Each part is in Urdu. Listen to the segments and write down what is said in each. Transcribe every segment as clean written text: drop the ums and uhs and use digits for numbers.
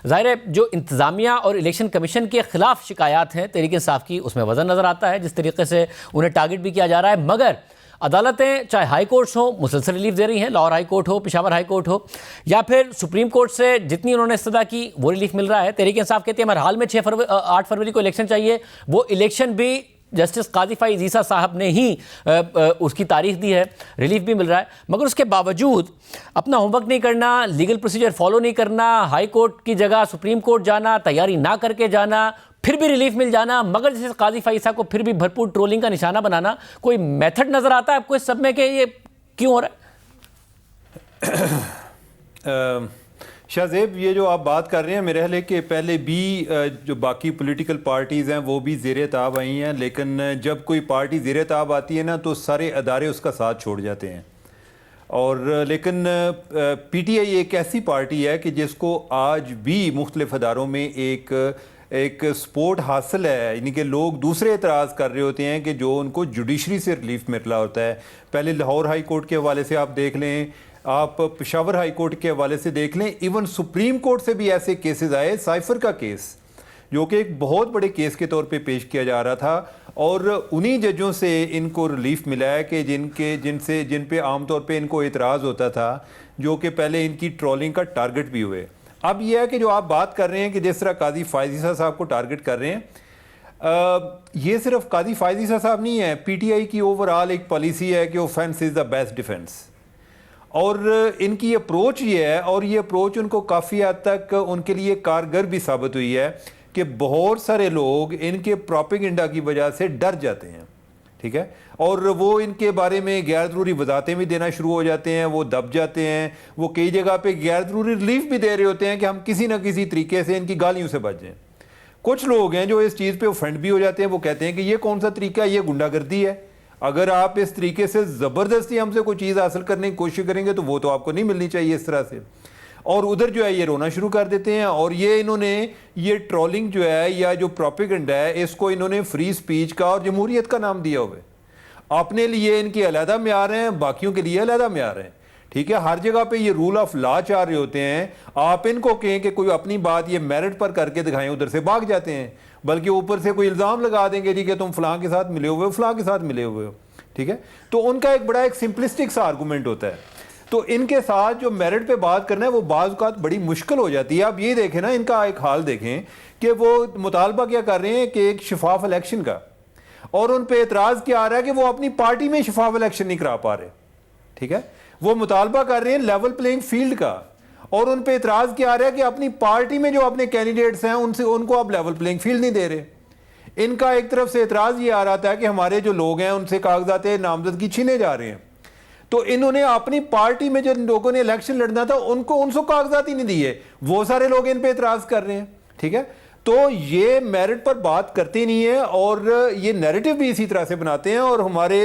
ظاہر ہے جو انتظامیہ اور الیکشن کمیشن کے خلاف شکایات ہیں تحریک انصاف کی، اس میں وزن نظر آتا ہے جس طریقے سے انہیں ٹارگٹ بھی کیا جا رہا ہے، مگر عدالتیں چاہے ہائی کورٹس ہوں مسلسل ریلیف دے رہی ہیں، لاہور ہائی کورٹ ہو، پشاور ہائی کورٹ ہو، یا پھر سپریم کورٹ سے جتنی انہوں نے استدعا کی وہ ریلیف مل رہا ہے۔ تحریک انصاف کہتے ہیں ہر حال میں 8 فروری کو الیکشن چاہیے، وہ الیکشن بھی جسٹس قاضی فائز عیسیٰ صاحب نے ہی اس کی تاریخ دی ہے، ریلیف بھی مل رہا ہے، مگر اس کے باوجود اپنا ہوم ورک نہیں کرنا، لیگل پروسیجر فالو نہیں کرنا، ہائی کورٹ کی جگہ سپریم کورٹ جانا، تیاری نہ کر کے جانا، پھر بھی ریلیف مل جانا، مگر جیسے قاضی فائز صاحب کو پھر بھی بھرپور ٹرولنگ کا نشانہ بنانا، کوئی میتھڈ نظر آتا ہے آپ کو اس سب میں کہ یہ کیوں ہو رہا ہے؟ شاہ زیب، یہ جو آپ بات کر رہے ہیں میرے خیال ہے کہ پہلے بھی جو باقی پولیٹیکل پارٹیز ہیں وہ بھی زیر تاب آئی ہیں، لیکن جب کوئی پارٹی زیر تاب آتی ہے نا تو سارے ادارے اس کا ساتھ چھوڑ جاتے ہیں، اور لیکن پی ٹی آئی ایک ایسی پارٹی ہے کہ جس کو آج بھی مختلف اداروں میں ایک سپورٹ حاصل ہے، یعنی کہ لوگ دوسرے اعتراض کر رہے ہوتے ہیں کہ جو ان کو جوڈیشری سے ریلیف مل رہا ہوتا ہے۔ پہلے لاہور ہائی کورٹ کے حوالے سے آپ دیکھ لیں، آپ پشاور ہائی کورٹ کے حوالے سے دیکھ لیں، ایون سپریم کورٹ سے بھی ایسے کیسز آئے، سائفر کا کیس جو کہ ایک بہت بڑے کیس کے طور پہ پیش کیا جا رہا تھا، اور انہی ججوں سے ان کو ریلیف ملا ہے کہ جن پہ عام طور پہ ان کو اعتراض ہوتا تھا، جو کہ پہلے ان کی ٹرولنگ کا ٹارگٹ بھی ہوئے۔ اب یہ ہے کہ جو آپ بات کر رہے ہیں کہ جس طرح قاضی فائز عیسیٰ صاحب کو ٹارگٹ کر رہے ہیں، یہ صرف قاضی فائز عیسیٰ صاحب نہیں ہے، پی ٹی آئی کی اوورآل ایک پالیسی ہے کہ offence is the best defence, اور ان کی اپروچ یہ ہے، اور یہ اپروچ ان کو کافی حد تک ان کے لیے کارگر بھی ثابت ہوئی ہے کہ بہت سارے لوگ ان کے پروپیگنڈا کی وجہ سے ڈر جاتے ہیں، ٹھیک ہے، اور وہ ان کے بارے میں غیر ضروری وضاحتیں بھی دینا شروع ہو جاتے ہیں، وہ دب جاتے ہیں، وہ کئی جگہ پہ غیر ضروری ریلیف بھی دے رہے ہوتے ہیں کہ ہم کسی نہ کسی طریقے سے ان کی گالیوں سے بچ جائیں۔ کچھ لوگ ہیں جو اس چیز پہ اوفینڈ بھی ہو جاتے ہیں، وہ کہتے ہیں کہ یہ کون سا طریقہ ہے، یہ گنڈا گردی ہے، اگر آپ اس طریقے سے زبردستی ہم سے کوئی چیز حاصل کرنے کی کوشش کریں گے تو وہ تو آپ کو نہیں ملنی چاہیے اس طرح سے، اور ادھر جو ہے یہ رونا شروع کر دیتے ہیں، اور یہ انہوں نے یہ ٹرولنگ جو ہے یا جو پروپیگنڈا ہے اس کو انہوں نے فری سپیچ کا اور جمہوریت کا نام دیا ہوا ہے۔ اپنے لیے ان کے علیحدہ معیار ہیں، باقیوں کے لیے علیحدہ معیار ہیں، ٹھیک ہے، ہر جگہ پہ یہ رول آف لا چاہ رہے ہوتے ہیں، آپ ان کو کہیں کہ کوئی اپنی بات یہ میرٹ پر کر کے دکھائیں، ادھر سے بھاگ جاتے ہیں، بلکہ اوپر سے کوئی الزام لگا دیں گے جی کہ تم فلاں کے ساتھ ملے ہوئے ہو، فلاں کے ساتھ ملے ہوئے ہو، ٹھیک ہے، تو ان کا ایک بڑا ایک سمپلسٹک سا آرگومنٹ ہوتا ہے، تو ان کے ساتھ جو میرٹ پہ بات کرنا ہے وہ بعض اوقات بڑی مشکل ہو جاتی ہے۔ آپ یہ دیکھیں نا، ان کا ایک حال دیکھیں کہ وہ مطالبہ کیا کر رہے ہیں کہ ایک شفاف الیکشن کا، اور ان پہ اعتراض کیا آ رہا ہے کہ وہ اپنی پارٹی میں شفاف الیکشن نہیں کرا پا رہے، ٹھیک ہے، وہ مطالبہ کر رہے ہیں لیول پلینگ فیلڈ کا، اور ان پہ اعتراض کیا آ رہا ہے کہ اپنی پارٹی میں جو اپنے کینڈیڈیٹس ہیں ان کو آپ لیول پلینگ فیلڈ نہیں دے رہے۔ ان کا ایک طرف سے اعتراض یہ آ رہا تھا کہ ہمارے جو لوگ ہیں ان سے کاغذات نامزدگی چھینے جا رہے ہیں، تو انہوں نے اپنی پارٹی میں جو لوگوں نے الیکشن لڑنا تھا ان سے کاغذات ہی نہیں دیے، وہ سارے لوگ ان پہ اعتراض کر رہے ہیں، ٹھیک ہے، تو یہ میرٹ پر بات کرتے نہیں ہیں، اور یہ نیریٹو بھی اسی طرح سے بناتے ہیں، اور ہمارے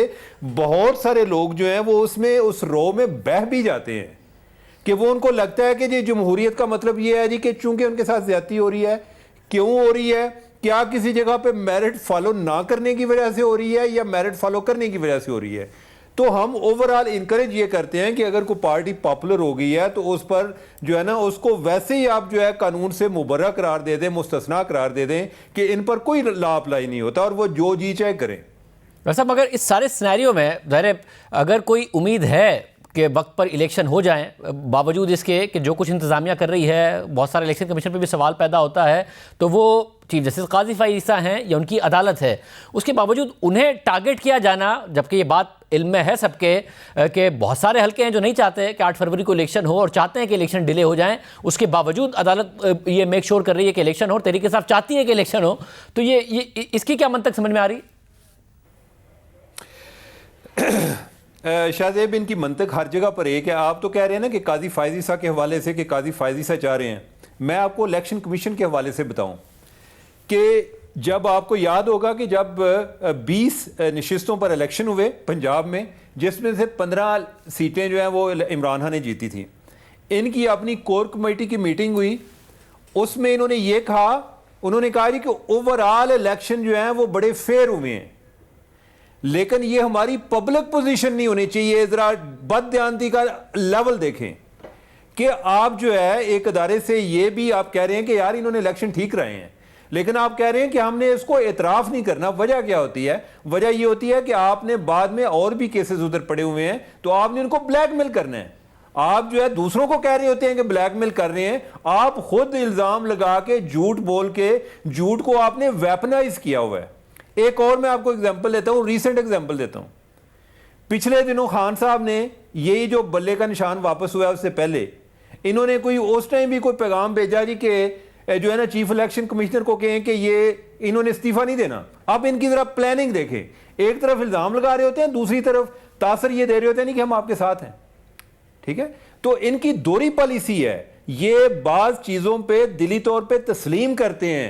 بہت سارے لوگ جو ہیں وہ اس رو میں بہہ بھی جاتے ہیں کہ وہ ان کو لگتا ہے کہ جی جمہوریت کا مطلب یہ ہے جی کہ چونکہ ان کے ساتھ زیادتی ہو رہی ہے، کیوں ہو رہی ہے، کیا کسی جگہ پہ میرٹ فالو نہ کرنے کی وجہ سے ہو رہی ہے یا میرٹ فالو کرنے کی وجہ سے ہو رہی ہے، تو ہم اوورآل انکریج یہ کرتے ہیں کہ اگر کوئی پارٹی پاپولر ہو گئی ہے تو اس پر جو ہے نا اس کو ویسے ہی آپ جو ہے قانون سے مبرہ قرار دے دیں، مستثنا قرار دے دیں کہ ان پر کوئی لا اپلائی نہیں ہوتا اور وہ جو جی چاہے کریں۔ ڈاکٹر صاحب، مگر اس سارے سینیریو میں ظاہر اگر کوئی امید ہے کہ وقت پر الیکشن ہو جائیں، باوجود اس کے کہ جو کچھ انتظامیہ کر رہی ہے، بہت سارے الیکشن کمیشن پہ بھی سوال پیدا ہوتا ہے، تو وہ چیف جسٹس قاضی فائز عیسیٰ ہیں یا ان کی عدالت ہے، اس کے باوجود انہیں ٹارگٹ کیا جانا، جبکہ یہ بات علم میں ہے سب کے کہ بہت سارے حلقے ہیں جو نہیں چاہتے کہ 8 فروری کو الیکشن ہو اور چاہتے ہیں کہ الیکشن ڈیلے ہو جائیں، اس کے باوجود عدالت یہ میک شور کر رہی ہے کہ الیکشن ہو، تحریک انصاف چاہتی ہے کہ الیکشن ہو، تو یہ اس کی کیا منطق سمجھ میں آ رہی؟ شاہ زیب، ان کی منطق ہر جگہ پر ایک ہے۔ آپ تو کہہ رہے ہیں نا کہ قاضی فائز عیسیٰ کے حوالے سے کہ قاضی فائز عیسیٰ چاہ رہے ہیں، میں آپ کو الیکشن کمیشن کے حوالے سے بتاؤں کہ جب آپ کو یاد ہوگا کہ جب 20 نشستوں پر الیکشن ہوئے پنجاب میں، جس میں سے 15 سیٹیں جو ہیں وہ عمران خان نے جیتی تھیں، ان کی اپنی کور کمیٹی کی میٹنگ ہوئی، اس میں انہوں نے یہ کہا، انہوں نے کہا کہ اوورآل الیکشن جو ہیں وہ بڑے فیئر ہوئے ہیں، لیکن یہ ہماری پبلک پوزیشن نہیں ہونی چاہیے۔ ذرا بددیانتی کا لیول دیکھیں کہ آپ جو ہے ایک ادارے سے یہ بھی آپ کہہ رہے ہیں کہ یار انہوں نے الیکشن ٹھیک رہے ہیں، لیکن آپ کہہ رہے ہیں کہ ہم نے اس کو اعتراف نہیں کرنا. وجہ کیا ہوتی ہے؟ وجہ یہ ہوتی ہے کہ آپ نے بعد میں اور بھی کیسز ادھر پڑے ہوئے ہیں تو آپ نے ان کو بلیک میل کرنا ہے. آپ جو ہے دوسروں کو کہہ رہے ہوتے ہیں کہ بلیک میل کر رہے ہیں، آپ خود الزام لگا کے جھوٹ بول کے جھوٹ کو آپ نے ویپنائز کیا ہوا ہے. ایک اور میں آپ کو ایگزامپل دیتا ہوں، ریسنٹ ایگزامپل دیتا ہوں. پچھلے دنوں خان صاحب نے یہی جو بلے کا نشان واپس ہوا ہے اس سے پہلے انہوں نے کوئی اس ٹائم بھی کوئی پیغام بھیجا جی کہ جو ہے نا چیف الیکشن کمشنر کو کہیں کہ یہ انہوں نے استعفیٰ نہیں دینا. اب ان کی ذرا پلاننگ دیکھیں، ایک طرف الزام لگا رہے ہوتے ہیں، دوسری طرف تاثر یہ دے رہے ہوتے ہیں کہ ہم آپ کے ساتھ ہیں. ٹھیک ہے، تو ان کی دوہری پالیسی ہے. یہ بعض چیزوں پہ دلی طور پہ تسلیم کرتے ہیں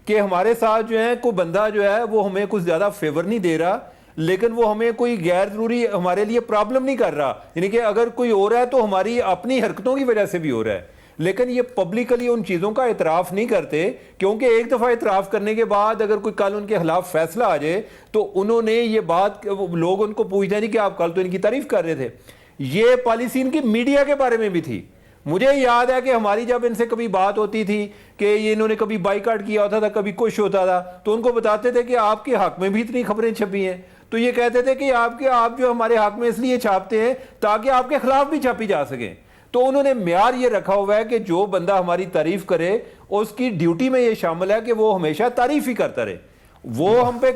کہ ہمارے ساتھ جو ہے کوئی بندہ جو ہے وہ ہمیں کچھ زیادہ فیور نہیں دے رہا، لیکن وہ ہمیں کوئی غیر ضروری ہمارے لیے پرابلم نہیں کر رہا. یعنی کہ اگر کوئی ہو رہا ہے تو ہماری اپنی حرکتوں کی وجہ سے بھی ہو رہا ہے، لیکن یہ پبلکلی ان چیزوں کا اعتراف نہیں کرتے. کیونکہ ایک دفعہ اعتراف کرنے کے بعد اگر کوئی کل ان کے خلاف فیصلہ آ جائے تو انہوں نے یہ بات، لوگ ان کو پوچھتے ہیں کہ آپ کل تو ان کی تعریف کر رہے تھے. یہ پالیسی ان کی میڈیا کے بارے میں بھی تھی. مجھے یاد ہے کہ ہماری جب ان سے کبھی بات ہوتی تھی کہ یہ انہوں نے کبھی بائیکاٹ کیا ہوتا تھا، کبھی کچھ ہوتا تھا، تو ان کو بتاتے تھے کہ آپ کے حق میں بھی اتنی خبریں چھپی ہیں. تو یہ کہتے تھے کہ آپ جو ہمارے حق میں اس لیے چھاپتے ہیں تاکہ آپ کے خلاف بھی چھاپی جا سکیں. تو انہوں نے معیار یہ رکھا ہوا ہے کہ جو بندہ ہماری تعریف کرے اس کی ڈیوٹی میں یہ شامل ہے کہ وہ ہمیشہ تعریف ہی کرتا رہے. وہ ہم پہ